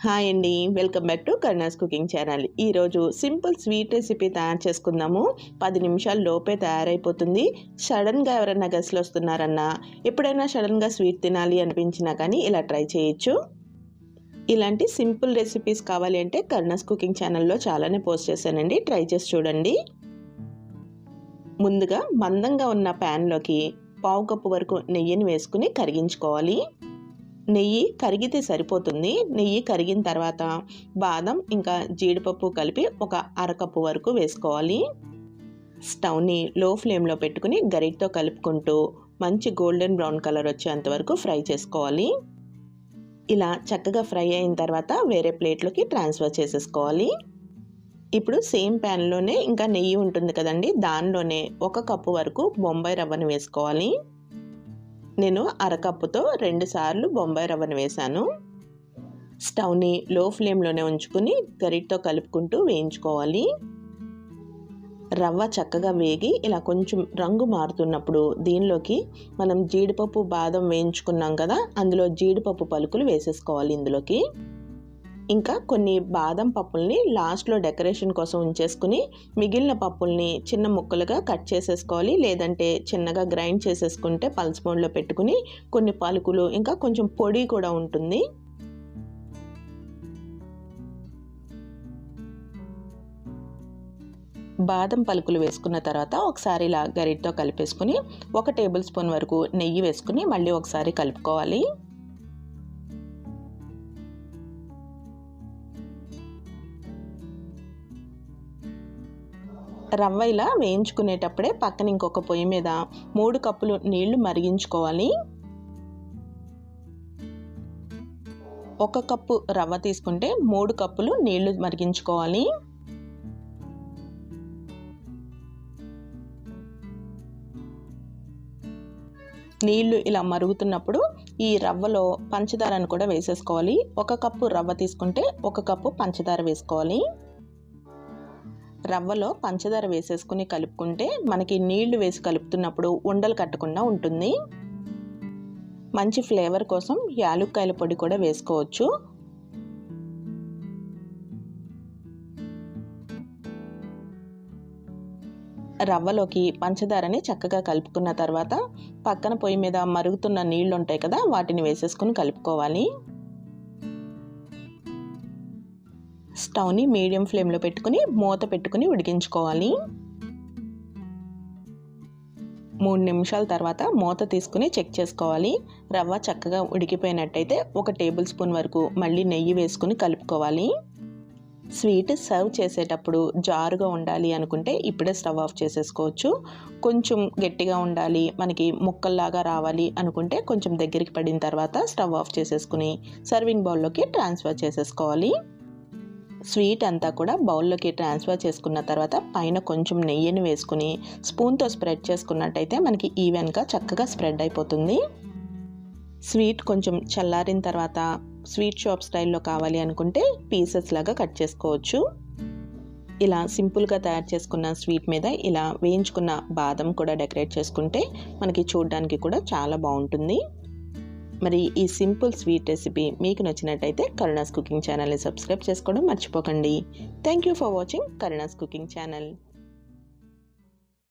Hi అండి, welcome back to Karuna's cooking channel. ఈరోజు simple sweet recipe తయారు చేసుకుందాము. 10 నిమిషాల లోపే తయారైపోతుంది. సడన్గా ఎవరైనా గెస్ట్లు వస్తున్నారన్నా, ఎప్పుడైనా సడన్గా స్వీట్ తినాలి అనిపించినా కానీ ఇలా ట్రై చేయొచ్చు. ఇలాంటి సింపుల్ రెసిపీస్ కావాలి అంటే కరుణాస్ కుకింగ్ ఛానల్లో చాలానే పోస్ట్ చేశానండి, ట్రై చేసి చూడండి. ముందుగా మందంగా ఉన్న ప్యాన్లోకి 1/2 కప్పు వరకు నెయ్యిని వేసుకుని కరిగించుకోవాలి. నెయ్యి కరిగితే సరిపోతుంది. నెయ్యి కరిగిన తర్వాత బాదం ఇంకా జీడిపప్పు కలిపి ఒక 1/2 కప్పు వరకు వేసుకోవాలి. స్టవ్ని లో ఫ్లేమ్లో పెట్టుకుని గరిటతో కలుపుకుంటూ మంచి గోల్డెన్ బ్రౌన్ కలర్ వచ్చేంత వరకు ఫ్రై చేసుకోవాలి. ఇలా చక్కగా ఫ్రై అయిన తర్వాత వేరే ప్లేట్లోకి ట్రాన్స్ఫర్ చేసేసుకోవాలి. ఇప్పుడు సేమ్ ప్యాన్లోనే ఇంకా నెయ్యి ఉంటుంది కదండి, దానిలోనే 1 కప్పు వరకు బొంబాయి రవ్వను వేసుకోవాలి. నేను 1/2 కప్పుతో 2 సార్లు బొంబాయి రవ్వను వేశాను. స్టవ్ని లో ఫ్లేమ్లోనే ఉంచుకుని గరిటతో కలుపుకుంటూ వేయించుకోవాలి. రవ్వ చక్కగా వేగి ఇలా కొంచెం రంగు మారుతున్నప్పుడు దీనిలోకి మనం జీడిపప్పు బాదం వేయించుకున్నాం కదా, అందులో జీడిపప్పు పలుకులు వేసేసుకోవాలి. ఇందులోకి ఇంకా కొన్ని బాదం పప్పుల్ని లాస్ట్లో డెకరేషన్ కోసం ఉంచేసుకుని మిగిలిన పప్పుల్ని చిన్న ముక్కలుగా కట్ చేసేసుకోవాలి. లేదంటే చిన్నగా గ్రైండ్ చేసేసుకుంటే పల్స్ మోడ్లో పెట్టుకుని కొన్ని పలుకులు ఇంకా కొంచెం పొడి కూడా ఉంటుంది. బాదం పలుకులు వేసుకున్న తర్వాత ఒకసారి ఇలా గరిటతో కలిపేసుకుని 1 టేబుల్ స్పూన్ వరకు నెయ్యి వేసుకుని మళ్ళీ ఒకసారి కలుపుకోవాలి. రవ్వ ఇలా వేయించుకునేటప్పుడే పక్కన ఇంకొక పొయ్యి మీద 3 కప్పులు నీళ్లు మరిగించుకోవాలి. 1 కప్పు రవ్వ తీసుకుంటే 3 కప్పులు నీళ్లు మరిగించుకోవాలి. నీళ్లు ఇలా మరుగుతున్నప్పుడు ఈ రవ్వలో పంచదారను కూడా వేసేసుకోవాలి. 1 కప్పు రవ్వ తీసుకుంటే 1 కప్పు పంచదార వేసుకోవాలి. రవ్వలో పంచదార వేసేసుకుని కలుపుకుంటే మనకి నీళ్లు వేసి కలుపుతున్నప్పుడు ఉండలు కట్టకుండా ఉంటుంది. మంచి ఫ్లేవర్ కోసం యాలుక్కాయల పొడి కూడా వేసుకోవచ్చు. రవ్వలోకి పంచదారని చక్కగా కలుపుకున్న తర్వాత పక్కన పొయ్యి మీద మరుగుతున్న నీళ్లు ఉంటాయి కదా, వాటిని వేసేసుకుని కలుపుకోవాలి. స్టవ్ని మీడియం ఫ్లేమ్లో పెట్టుకుని మూత పెట్టుకుని ఉడికించుకోవాలి. 3 నిమిషాల తర్వాత మూత తీసుకుని చెక్ చేసుకోవాలి. రవ్వ చక్కగా ఉడికిపోయినట్టయితే 1 టేబుల్ స్పూన్ వరకు మళ్ళీ నెయ్యి వేసుకుని కలుపుకోవాలి. స్వీట్ సర్వ్ చేసేటప్పుడు జారుగా ఉండాలి అనుకుంటే ఇప్పుడే స్టవ్ ఆఫ్ చేసేసుకోవచ్చు. కొంచెం గట్టిగా ఉండాలి, మనకి ముక్కల్లాగా రావాలి అనుకుంటే కొంచెం దగ్గరికి పడిన తర్వాత స్టవ్ ఆఫ్ చేసేసుకుని సర్వింగ్ బౌల్లోకి ట్రాన్స్ఫర్ చేసేసుకోవాలి. స్వీట్ అంతా కూడా బౌల్లోకి ట్రాన్స్ఫర్ చేసుకున్న తర్వాత పైన కొంచెం నెయ్యిని వేసుకుని స్పూన్తో స్ప్రెడ్ చేసుకున్నట్టయితే మనకి ఈవెన్గా చక్కగా స్ప్రెడ్ అయిపోతుంది. స్వీట్ కొంచెం చల్లారిన తర్వాత స్వీట్ షాప్ స్టైల్లో కావాలి అనుకుంటే పీసెస్ లాగా కట్ చేసుకోవచ్చు. ఇలా సింపుల్గా తయారు చేసుకున్న స్వీట్ మీద ఇలా వేయించుకున్న బాదం కూడా డెకరేట్ చేసుకుంటే మనకి చూడడానికి కూడా చాలా బాగుంటుంది. మరి ఈ సింపుల్ స్వీట్ రెసిపీ మీకు నచ్చినట్టయితే కరుణాస్ కుకింగ్ ఛానల్ని సబ్స్క్రైబ్ చేసుకోవడం మర్చిపోకండి. Thank you for watching Karuna's cooking channel.